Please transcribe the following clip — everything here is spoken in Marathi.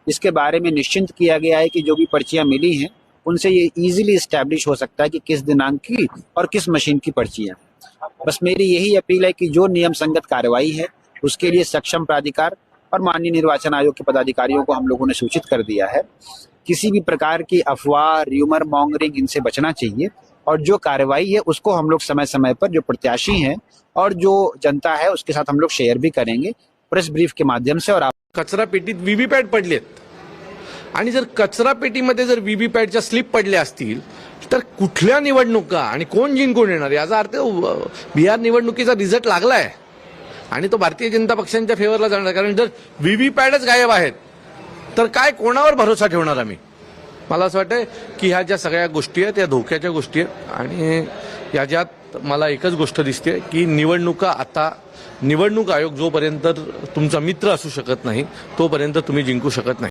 इसके बारे में निश्चिंत किया गया है कि जो भी पर्चियां मिली हैं उनसे ये इजीली इस्टेब्लिश हो सकता है कि किस दिनांक की और किस मशीन की पर्चियां। बस मेरी यही अपील है कि जो नियम संगत कार्रवाई है उसके लिए सक्षम प्राधिकार और माननीय निर्वाचन आयोग के पदाधिकारियों को हम लोगों ने सूचित कर दिया है। किसी भी प्रकार की अफवाह, र्यूमर मॉन्गरिंग, इनसे बचना चाहिए और जो कार्रवाई है उसको हम लोग समय समय पर जो प्रत्याशी हैं और जो जनता है उसके साथ हम लोग शेयर भी करेंगे प्रेस ब्रीफ के माध्यम से। और कचरा पेटीत व्हीव्हीपॅट पडलेत आणि जर कचरा पेटीमध्ये जर व्हीव्हीपॅटच्या स्लिप पडल्या असतील तर कुठल्या निवडणुका आणि कोण जिंकून येणार याचा अर्थ बिहार निवडणुकीचा रिझल्ट लागलाय आणि तो भारतीय जनता पक्षांच्या फेवरला जाणार। कारण जर व्हीव्हीपॅटच गायब आहेत तर काय कोणावर भरोसा ठेवणार आम्ही? मला असं वाटतं की ह्या ज्या सगळ्या गोष्टी आहेत या धोक्याच्या गोष्टी आहेत आणि याच्यात मला एकच गोष्ट दिसते की निवडणुका आता निवडणूक आयोग जोपर्यंत तुमचा मित्र असू शकत नाही तोपर्यंत तुम्ही जिंकू शकत नाही।